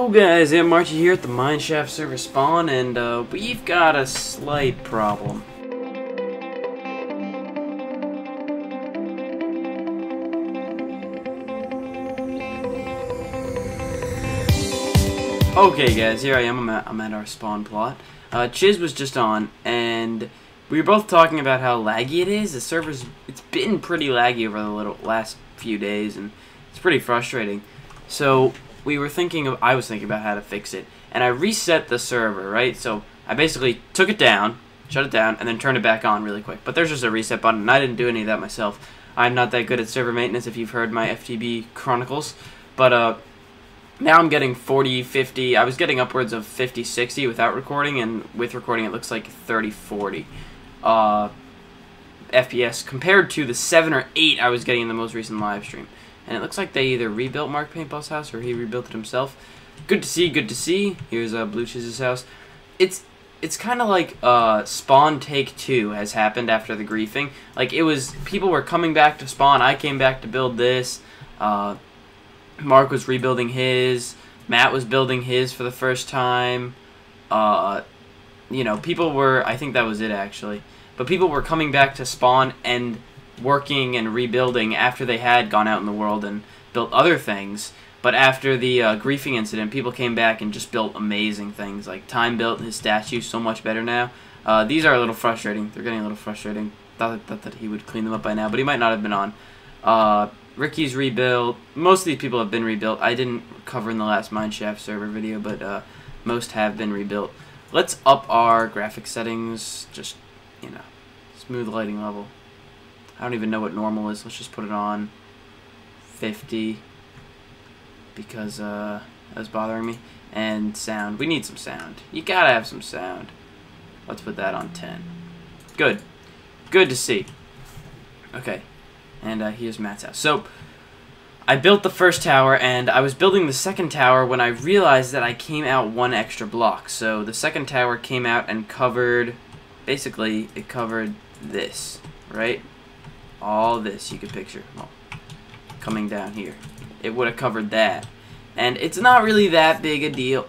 Hello guys, Anmarchi here at the Mineshaft Server spawn, and we've got a slight problem. Okay guys, here I am, I'm at our spawn plot. Chiz was just on, and we were both talking about how laggy it is. The server's, it's been pretty laggy over the last few days, and it's pretty frustrating. So I was thinking about how to fix it, and I reset the server, right? So I basically took it down, shut it down, and then turned it back on really quick. But there's just a reset button, and I didn't do any of that myself. I'm not that good at server maintenance if you've heard my FTB Chronicles. But now I'm getting 40, 50, I was getting upwards of 50, 60 without recording, and with recording it looks like 30, 40 FPS compared to the 7 or 8 I was getting in the most recent live stream. And it looks like they either rebuilt Mark Paintball's house or he rebuilt it himself. Good to see, good to see. Here's Blue Chiz's house. It's kind of like Spawn Take 2 has happened after the griefing. Like, it was, people were coming back to Spawn. I came back to build this. Mark was rebuilding his. Matt was building his for the first time. You know, people were, I think that was it actually. But people were coming back to Spawn and working and rebuilding after they had gone out in the world and built other things. But after the griefing incident, people came back and just built amazing things. Like Time built his statue so much better now. These are a little frustrating. They're getting a little frustrating. Thought that he would clean them up by now, but he might not have been on. Ricky's rebuilt. Most of these people have been rebuilt. I didn't cover in the last Mineshaft server video, but most have been rebuilt. Let's up our graphic settings. Just, you know, smooth lighting level. I don't even know what normal is. Let's just put it on 50 because that was bothering me. And sound. We need some sound. You gotta have some sound. Let's put that on 10. Good. Good to see. Okay. And here's Matt's house. So I built the first tower, and I was building the second tower when I realized that I came out one extra block. So the second tower came out and covered, basically, it covered this, right? All this you could picture, well, coming down here. It would have covered that. And it's not really that big a deal.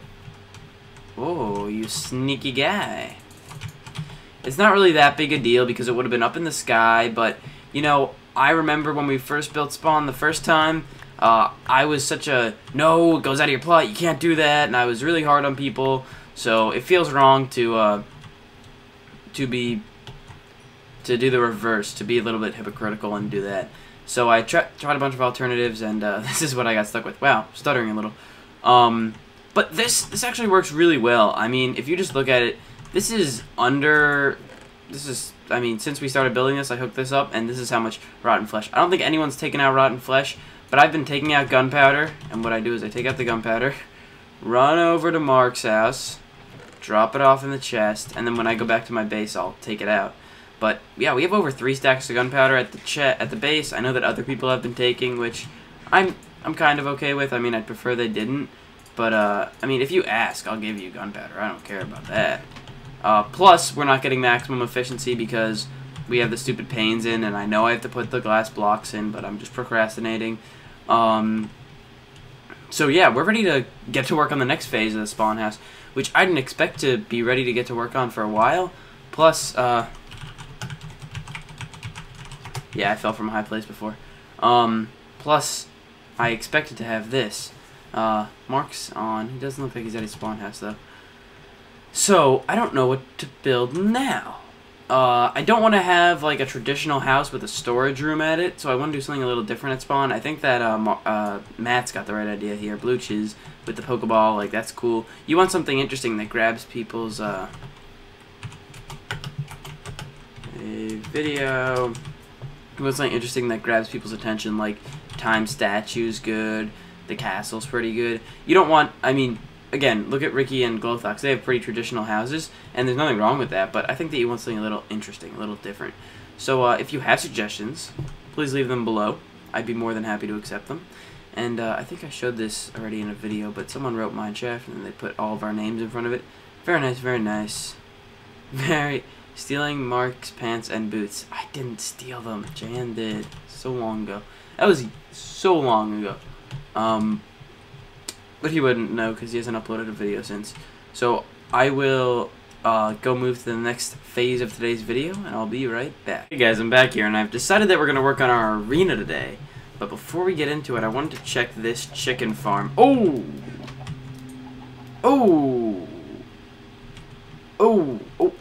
Oh, you sneaky guy. It's not really that big a deal because it would have been up in the sky, but, you know, I remember when we first built Spawn the first time, I was such a, no, it goes out of your plot, you can't do that, and I was really hard on people, so it feels wrong to do the reverse, to be a little bit hypocritical and do that. So I tried a bunch of alternatives, and this is what I got stuck with. Wow, stuttering a little. But this actually works really well. I mean, if you just look at it, I mean, since we started building this, I hooked this up, and this is how much rotten flesh. I don't think anyone's taken out rotten flesh, but I've been taking out gunpowder, and what I do is I take out the gunpowder, run over to Mark's house, drop it off in the chest, and then when I go back to my base, I'll take it out. But yeah, we have over 3 stacks of gunpowder at the base. I know that other people have been taking, which I'm kind of okay with. I mean, I'd prefer they didn't, but I mean, if you ask, I'll give you gunpowder. I don't care about that. Plus, we're not getting maximum efficiency because we have the stupid panes in, and I know I have to put the glass blocks in, but I'm just procrastinating. So yeah, we're ready to get to work on the next phase of the spawn house, which I didn't expect to be ready to get to work on for a while. Plus, yeah, I fell from a high place before. Plus, I expected to have this. Mark's on. He doesn't look like he's at his spawn house, though. So, I don't know what to build now. I don't want to have, like, a traditional house with a storage room at it, so I want to do something a little different at spawn. I think that Matt's got the right idea here. Blue Chiz with the Pokeball, like, that's cool. You want something interesting that grabs people's, a video. You want something interesting that grabs people's attention, like Time statue's good, the castle's pretty good. You don't want, I mean, again, look at Ricky and Glowthox. They have pretty traditional houses, and there's nothing wrong with that, but I think that you want something a little interesting, a little different. So if you have suggestions, please leave them below. I'd be more than happy to accept them. And I think I showed this already in a video, but someone wrote Mineshaft, and then they put all of our names in front of it. Very nice, very nice. Very... Stealing Mark's pants and boots. I didn't steal them. Jan did. So long ago. That was so long ago. but he wouldn't know because he hasn't uploaded a video since. So I will go move to the next phase of today's video, and I'll be right back. Hey guys, I'm back here, and I've decided that we're going to work on our arena today. But before we get into it, I wanted to check this chicken farm. Oh! Oh! Oh! Oh!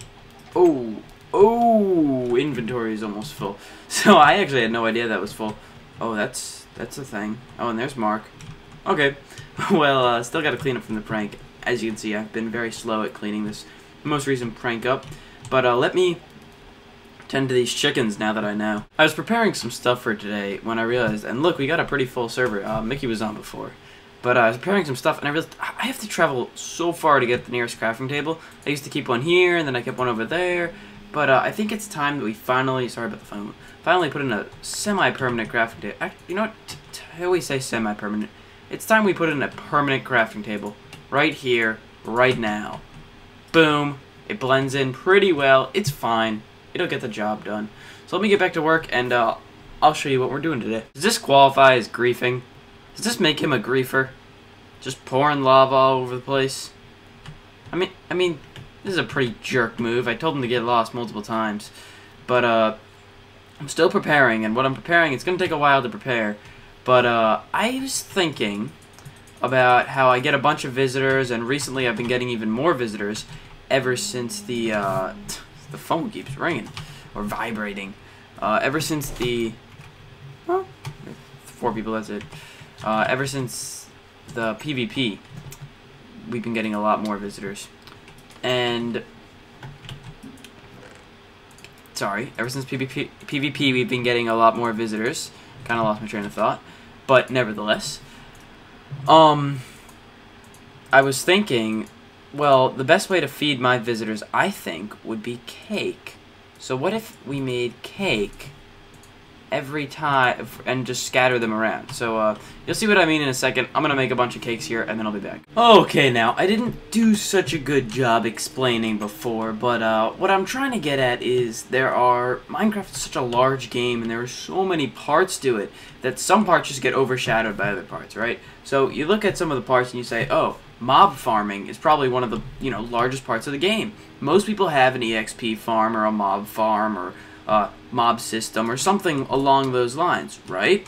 Oh! Oh! Inventory is almost full. So I actually had no idea that was full. Oh, that's a thing. Oh, and there's Mark. Okay. Well, still got to clean up from the prank. As you can see, I've been very slow at cleaning this most recent prank up. But let me tend to these chickens now that I know. I was preparing some stuff for today when I realized, and look, we got a pretty full server. Mickey was on before. But I was preparing some stuff, and I realized I have to travel so far to get the nearest crafting table. I used to keep one here, and then I kept one over there. But I think it's time that we finally, sorry about the phone, finally put in a semi-permanent crafting table. You know what? I always say semi-permanent. It's time we put in a permanent crafting table. Right here, right now. Boom. It blends in pretty well. It's fine. It'll get the job done. So let me get back to work, and I'll show you what we're doing today. Does this qualify as griefing? Does this make him a griefer? Just pouring lava all over the place? I mean, this is a pretty jerk move. I told him to get lost multiple times. But, I'm still preparing, and what I'm preparing, it's going to take a while to prepare. But, I was thinking about how I get a bunch of visitors, and recently I've been getting even more visitors ever since the phone keeps ringing, or vibrating. Ever since well, 4 people, that's it. Ever since the PvP, we've been getting a lot more visitors. And, sorry, ever since PvP, we've been getting a lot more visitors. Kind of lost my train of thought. But, nevertheless, I was thinking, well, the best way to feed my visitors, I think, would be cake. So what if we made cake every time and just scatter them around? So you'll see what I mean in a second. I'm gonna make a bunch of cakes here, and then I'll be back. Okay, now I didn't do such a good job explaining before, but what I'm trying to get at is Minecraft is such a large game, and there are so many parts to it that some parts just get overshadowed by other parts, right? So you look at some of the parts and you say, oh, mob farming is probably one of the largest parts of the game. Most people have an EXP farm or a mob farm or mob system or something along those lines, right?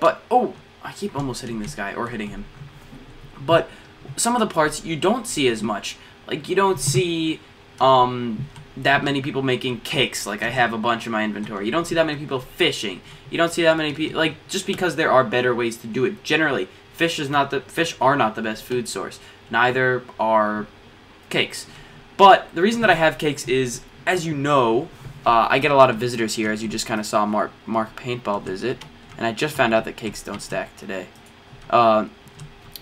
But, oh, I keep almost hitting this guy or hitting him. But some of the parts you don't see as much. Like, you don't see that many people making cakes, like I have a bunch in my inventory. You don't see that many people fishing. You don't see that many people, like, just because there are better ways to do it. Generally, fish are not the best food source. Neither are cakes. But the reason that I have cakes is, as you know, I get a lot of visitors here, as you just kind of saw Mark Paintball visit, and I just found out that cakes don't stack today. I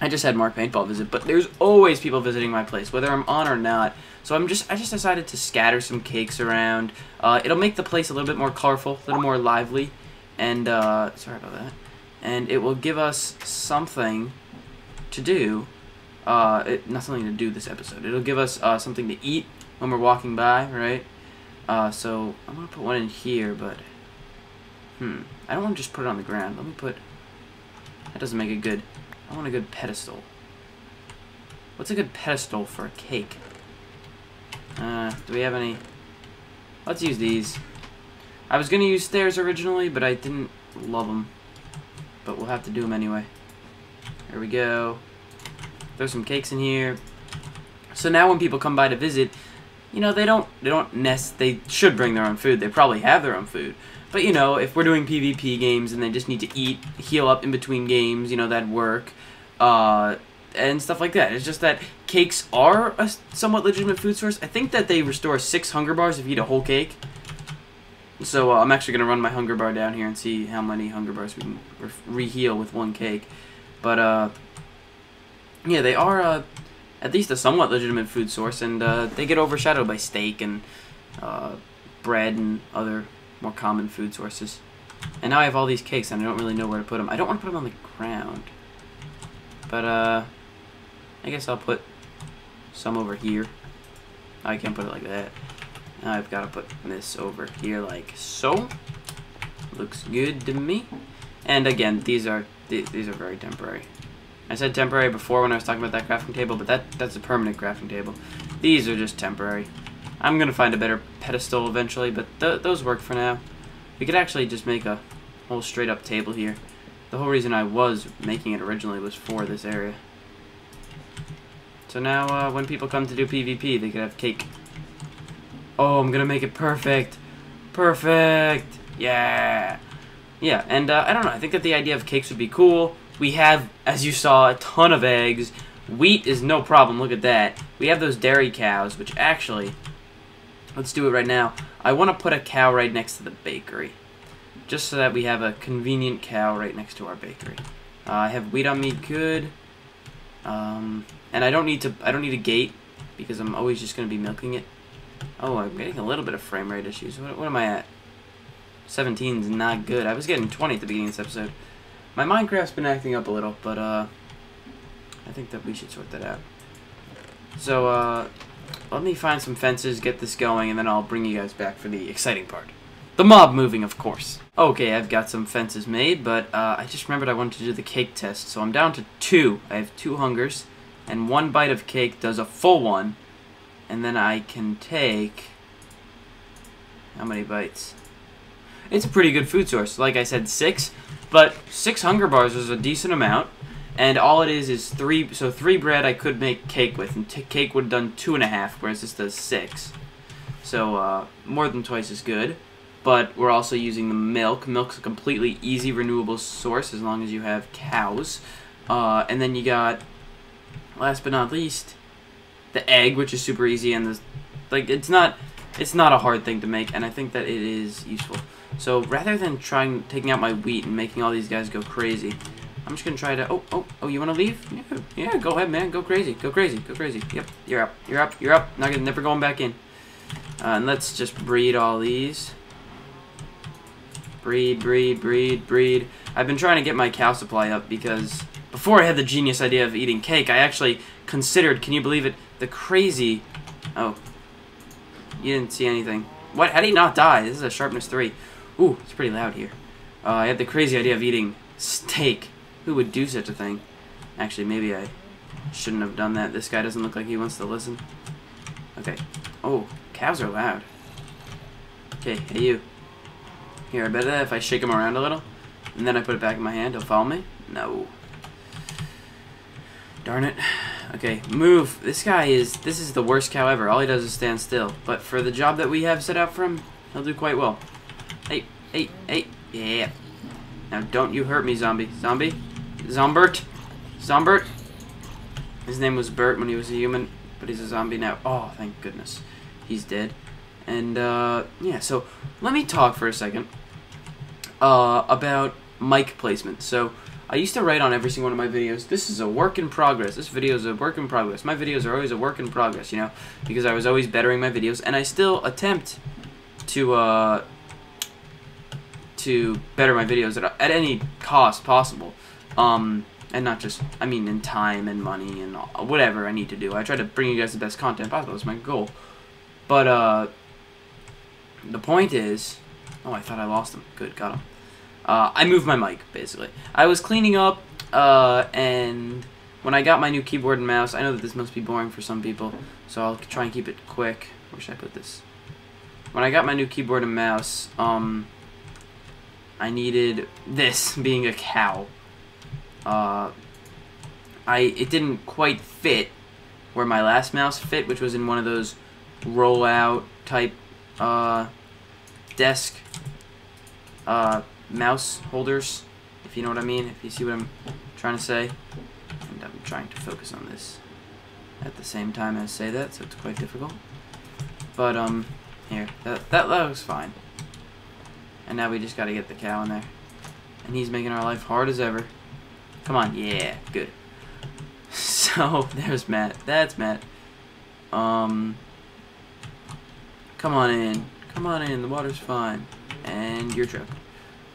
just had Mark Paintball visit, but there's always people visiting my place, whether I'm on or not. So I just decided to scatter some cakes around. It'll make the place a little bit more colorful, a little more lively, and sorry about that. And it will give us something to do. Not something to do this episode. It'll give us something to eat when we're walking by, right? So I'm gonna put one in here, but I don't want to just put it on the ground. Let me put. That doesn't make it good. I want a good pedestal. What's a good pedestal for a cake? Do we have any? Let's use these. I was gonna use stairs originally, but I didn't love them. But we'll have to do them anyway. There we go. Throw some cakes in here. So now when people come by to visit, they should bring their own food. They probably have their own food. But if we're doing PvP games and they just need to eat, heal up in between games, that'd work. And stuff like that. It's just that cakes are a somewhat legitimate food source. I think that they restore 6 hunger bars if you eat a whole cake. So I'm actually going to run my hunger bar down here and see how many hunger bars we can re-heal with 1 cake. But, yeah, they are at least a somewhat legitimate food source, and they get overshadowed by steak and bread and other more common food sources. And now I have all these cakes, and I don't really know where to put them. I don't want to put them on the ground. But, I guess I'll put some over here. I can't put it like that. Now I've got to put this over here like so. Looks good to me. And again, these are very temporary. I said temporary before when I was talking about that crafting table, but that's a permanent crafting table. These are just temporary. I'm going to find a better pedestal eventually, but those work for now. We could actually just make a whole straight up table here. The whole reason I was making it originally was for this area. So now when people come to do PvP, they could have cake. Oh, I'm going to make it perfect. Perfect. Yeah. Yeah, and I don't know. I think that the idea of cakes would be cool. We have, as you saw, a ton of eggs. Wheat is no problem. Look at that. We have those dairy cows, which actually, let's do it right now. I want to put a cow right next to the bakery, just so that we have a convenient cow right next to our bakery. I have wheat on me, good. And I don't need a gate because I'm always just going to be milking it. Oh, I'm getting a little bit of frame rate issues. What am I at? 17 is not good. I was getting 20 at the beginning of this episode. My Minecraft's been acting up a little, but I think that we should sort that out. So let me find some fences, get this going, and then I'll bring you guys back for the exciting part. The mob moving, of course. Okay, I've got some fences made, but I just remembered I wanted to do the cake test, so I'm down to 2. I have 2 hungers, and 1 bite of cake does a full one, and then I can take... How many bites? It's a pretty good food source. Like I said, 6, but 6 hunger bars is a decent amount, and all it is 3, so 3 bread I could make cake with, and cake would have done 2.5, whereas this does 6. So, more than twice as good. But we're also using the milk. Milk's a completely easy renewable source as long as you have cows. And then you got, last but not least, the egg, which is super easy, and it's not a hard thing to make, and I think that it is useful. So rather than taking out my wheat and making all these guys go crazy, I'm just gonna try to. Oh, you wanna leave? Yeah, go ahead, man. Go crazy. Go crazy. Go crazy. Yep, you're up. You're up. You're up. Never going back in. And let's just breed all these. Breed, breed, breed, breed. I've been trying to get my cow supply up because before I had the genius idea of eating cake, I actually considered, can you believe it, the crazy... Oh. You didn't see anything. What? How did he not die? This is a sharpness 3. Ooh, it's pretty loud here. I had the crazy idea of eating steak. Who would do such a thing? Actually, maybe I shouldn't have done that. This guy doesn't look like he wants to listen. Okay. Oh, cows are loud. Okay, hey you. Here, I bet that if I shake him around a little, and then I put it back in my hand, he'll follow me? No. Darn it. Okay, move. This is the worst cow ever. All he does is stand still. But for the job that we have set out for him, he'll do quite well. Hey, hey, hey. Yeah. Now don't you hurt me, zombie. Zombie? Zombert? Zombert? His name was Bert when he was a human, but he's a zombie now. Oh, thank goodness. He's dead. And, yeah, so let me talk for a second about mic placement. So, I used to write on every single one of my videos, this is a work in progress. This video is a work in progress. My videos are always a work in progress, you know, because I was always bettering my videos, and I still attempt to better my videos at any cost possible. And not just, I mean, in time and money and whatever I need to do. I try to bring you guys the best content possible. That's my goal. But, the point is... Oh, I thought I lost him. Good, got him. I moved my mic, basically. I was cleaning up, and when I got my new keyboard and mouse, I know that this must be boring for some people, so I'll try and keep it quick. Where should I put this? When I got my new keyboard and mouse, I needed this, being a cow. It didn't quite fit where my last mouse fit, which was in one of those roll-out type desk mouse holders, if you know what I mean, if you see what I'm trying to say. And I'm trying to focus on this at the same time as say that, so it's quite difficult. But here, that looks fine. And now we just gotta get the cow in there. And he's making our life hard as ever. Come on, yeah, good. So there's Matt. That's Matt. Come on in. Come on in. The water's fine. And you're trapped.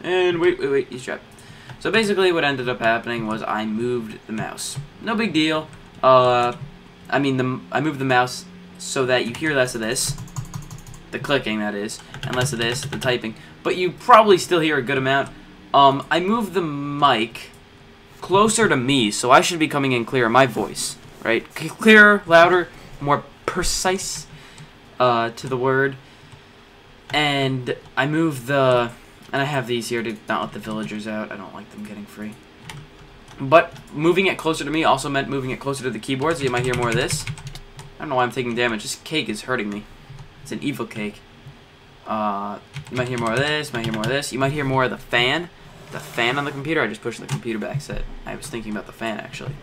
And wait. He's trapped. So basically what ended up happening was I moved the mouse. No big deal. I moved the mouse so that you hear less of this. The clicking, that is. And less of this, the typing. But you probably still hear a good amount. I moved the mic closer to me, so I should be coming in clearer. My voice, right? Clearer, louder, more precise to the word. And I move the... And I have these here to not let the villagers out. I don't like them getting free. But moving it closer to me also meant moving it closer to the keyboard, so you might hear more of this. I don't know why I'm taking damage. This cake is hurting me. It's an evil cake. You might hear more of this, you might hear more of this. You might hear more of the fan. The fan on the computer. I just pushed the computer back set. I was thinking about the fan, actually.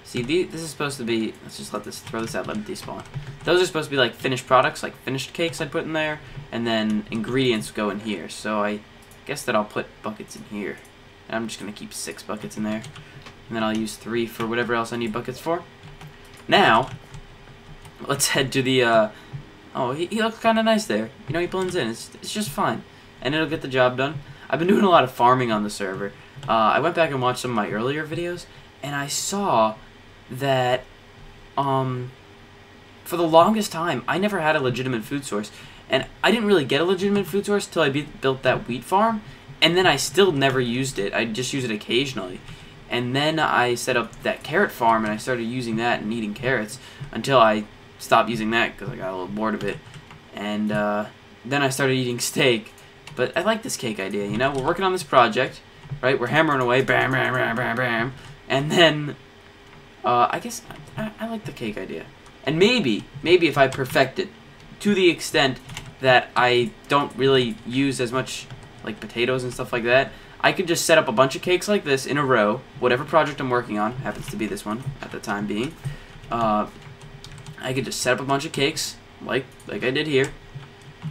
See, this is supposed to be... Let's just throw this out, let it despawn. Those are supposed to be like finished products, like finished cakes I'd put in there. And then ingredients go in here. So I guess that I'll put buckets in here. And I'm just going to keep 6 buckets in there. And then I'll use 3 for whatever else I need buckets for. Now, let's head to the... Oh, he looks kind of nice there. You know, he blends in. It's just fine. And it'll get the job done. I've been doing a lot of farming on the server. I went back and watched some of my earlier videos, and I saw that, for the longest time, I never had a legitimate food source. And I didn't really get a legitimate food source till I built that wheat farm, and then I still never used it. I just use it occasionally. And then I set up that carrot farm, and I started using that and eating carrots until I stopped using that because I got a little bored of it. And then I started eating steak. But I like this cake idea, you know? We're working on this project, right? We're hammering away, bam, bam, bam, bam, bam. And then, I guess I like the cake idea. And maybe if I perfect it to the extent that I don't really use as much, like, potatoes and stuff like that, I could just set up a bunch of cakes like this in a row, whatever project I'm working on, happens to be this one at the time being. I could just set up a bunch of cakes, like I did here.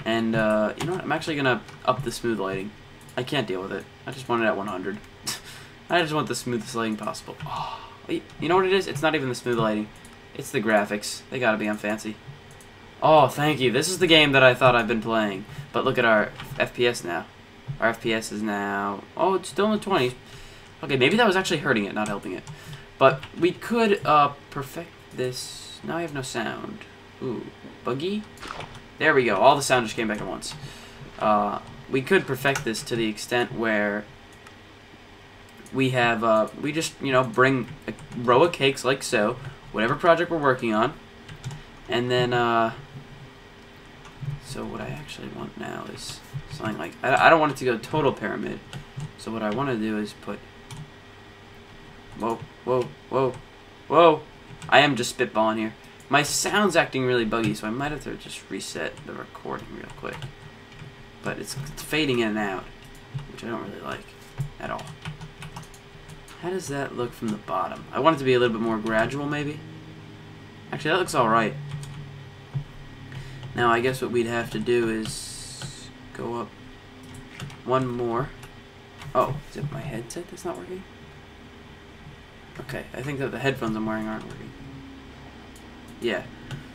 And, you know what, I'm actually going to up the smooth lighting. I can't deal with it. I just want it at 100. I just want the smoothest lighting possible. Oh, you know what it is? It's not even the smooth lighting. It's the graphics. They gotta be on fancy. Oh, thank you. This is the game that I thought I've been playing. But look at our FPS now. Our FPS is now... Oh, it's still in the 20s. Okay, maybe that was actually hurting it, not helping it. But we could, perfect this... Now I have no sound. Ooh, buggy? There we go. All the sound just came back at once. We could perfect this to the extent where we have, we just, you know, bring a row of cakes like so, whatever project we're working on, and then, so what I actually want now is something like, I don't want it to go total pyramid, so what I want to do is put, whoa, whoa, whoa, whoa, I am just spitballing here. My sound's acting really buggy, so I might have to just reset the recording real quick. But it's fading in and out, which I don't really like at all. How does that look from the bottom? I want it to be a little bit more gradual, maybe. Actually, that looks alright. Now, I guess what we'd have to do is go up one more. Oh, is it my headset that's not working? Okay, I think that the headphones I'm wearing aren't working. Yeah,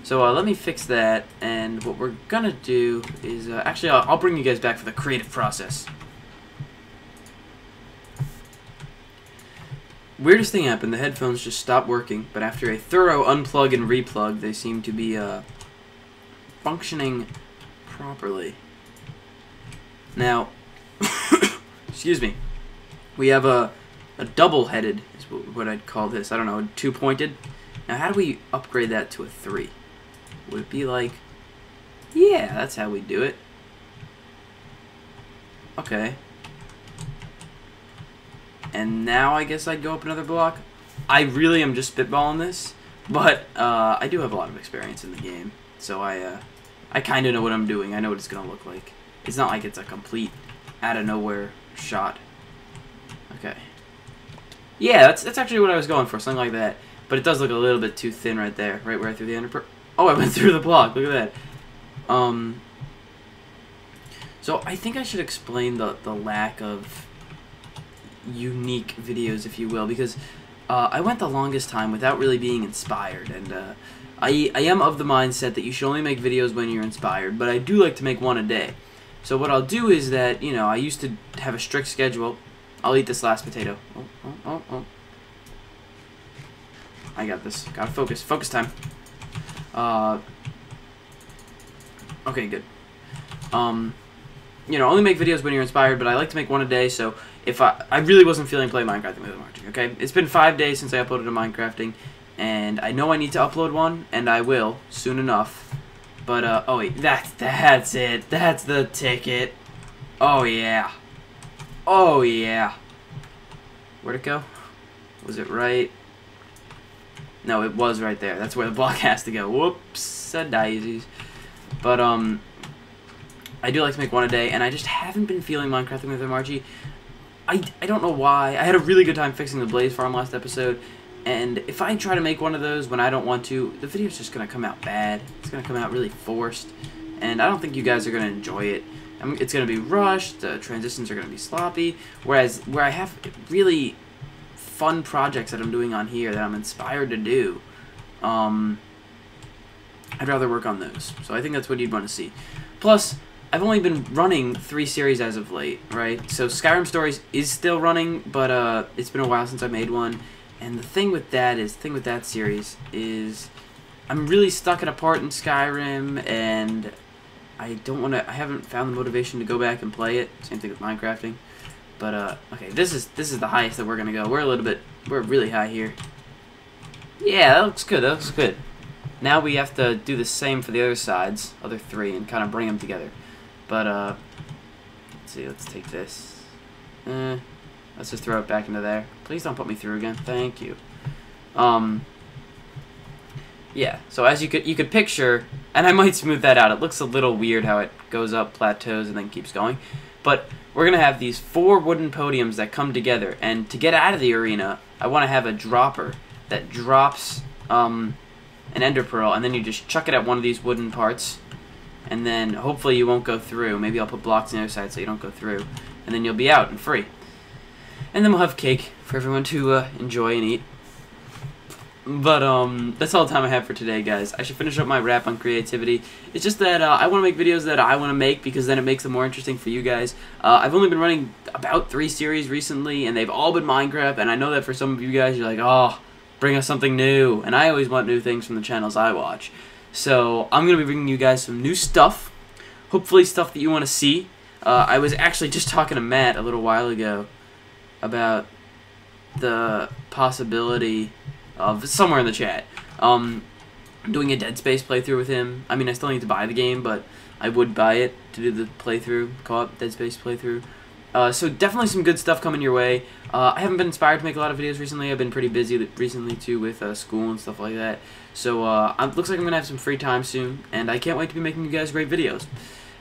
so let me fix that, and what we're gonna do is, actually I'll bring you guys back for the creative process. Weirdest thing happened, the headphones just stopped working, but after a thorough unplug and replug, they seem to be functioning properly. Now, excuse me, we have a double-headed, is what I'd call this, I don't know, two-pointed. Now, how do we upgrade that to a 3? Would it be like... Yeah, that's how we do it. Okay. And now I guess I'd go up another block. I really am just spitballing this, but I do have a lot of experience in the game. So I kind of know what I'm doing. I know what it's going to look like. It's not like it's a complete out-of-nowhere shot. Okay. Yeah, that's actually what I was going for, something like that. But it does look a little bit too thin right there, right where I threw the ender. Oh, I went through the block. Look at that. So I think I should explain the lack of unique videos, if you will, because I went the longest time without really being inspired, and I am of the mindset that you should only make videos when you're inspired, but I do like to make one a day. So what I'll do is that, you know, I used to have a strict schedule. I'll eat this last potato. Oh. I got this. Gotta focus. Focus time. Okay, good. You know, only make videos when you're inspired, but I like to make one a day, so if I really wasn't feeling playing Minecrafting with Anmarchi, okay? It's been 5 days since I uploaded a Minecrafting, and I know I need to upload one, and I will soon enough. But oh wait, that's it. That's the ticket. Oh yeah. Oh yeah. Where'd it go? Was it right? No, it was right there. That's where the block has to go. Whoops, daisies. But I do like to make one a day, and I just haven't been feeling Minecrafting with Anmarchi. I don't know why. I had a really good time fixing the blaze farm last episode, and if I try to make one of those when I don't want to, the video's just gonna come out bad. It's gonna come out really forced, and I don't think you guys are gonna enjoy it. It's gonna be rushed. The transitions are gonna be sloppy. Whereas where I have really fun projects that I'm doing on here that I'm inspired to do, I'd rather work on those. So I think that's what you'd want to see. Plus, I've only been running 3 series as of late, right? So Skyrim Stories is still running, but it's been a while since I made one. And the thing with that series is I'm really stuck at a part in Skyrim, and I haven't found the motivation to go back and play it. Same thing with Minecrafting. But okay, this is the highest that we're gonna go. We're really high here. Yeah, that looks good. That looks good. Now we have to do the same for the other sides, other 3, and kind of bring them together. But let's see. Let's take this. Let's just throw it back into there. Please don't put me through again. Thank you. Yeah. So as you could picture, and I might smooth that out. It looks a little weird how it goes up, plateaus, and then keeps going. But we're going to have these 4 wooden podiums that come together, and to get out of the arena, I want to have a dropper that drops an ender pearl, and then you just chuck it at one of these wooden parts, and then hopefully you won't go through. Maybe I'll put blocks on the other side so you don't go through, and then you'll be out and free. And then we'll have cake for everyone to enjoy and eat. But that's all the time I have for today, guys. I should finish up my rap on creativity. It's just that I want to make videos that I want to make, because then it makes them more interesting for you guys. I've only been running about 3 series recently, and they've all been Minecraft, and I know that for some of you guys, you're like, oh, bring us something new. And I always want new things from the channels I watch. So I'm going to be bringing you guys some new stuff, hopefully stuff that you want to see. I was actually just talking to Matt a little while ago about the possibility of, somewhere in the chat, doing a Dead Space playthrough with him. I mean, I still need to buy the game, but I would buy it to do the playthrough, co-op Dead Space playthrough. So definitely some good stuff coming your way. I haven't been inspired to make a lot of videos recently. I've been pretty busy recently too with school and stuff like that. So it looks like I'm going to have some free time soon, and I can't wait to be making you guys great videos.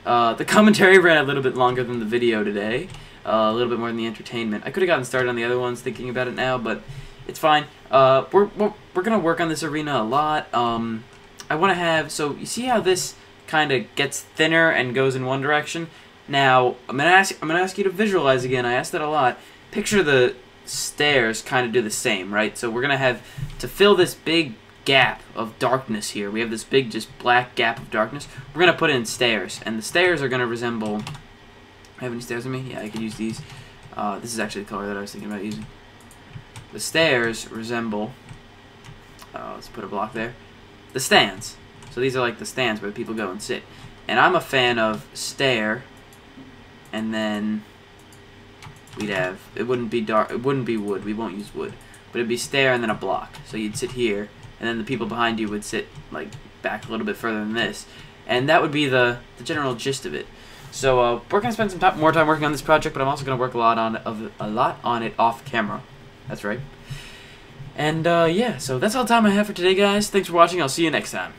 The commentary ran a little bit longer than the video today. A little bit more than the entertainment. I could have gotten started on the other ones thinking about it now, but it's fine. We're going to work on this arena a lot. I want to have, so you see how this kind of gets thinner and goes in one direction? Now, I'm gonna ask you to visualize again. I asked that a lot. Picture the stairs kind of do the same, right? So we're gonna have to fill this big gap of darkness here. We have this big, just black gap of darkness. We're gonna put in stairs, and the stairs are gonna resemble. I have any stairs on me? Yeah, I could use these. This is actually the color that I was thinking about using. The stairs resemble. Let's put a block there. The stands. So these are like the stands where people go and sit. And I'm a fan of stair. And then we'd have, it wouldn't be dark, it wouldn't be wood, we won't use wood, but it'd be stair and then a block. So you'd sit here, and then the people behind you would sit like back a little bit further than this, and that would be the general gist of it. So we're gonna spend some more time working on this project, but I'm also gonna work a lot on it off camera. That's right. And yeah, so that's all the time I have for today, guys. Thanks for watching. I'll see you next time.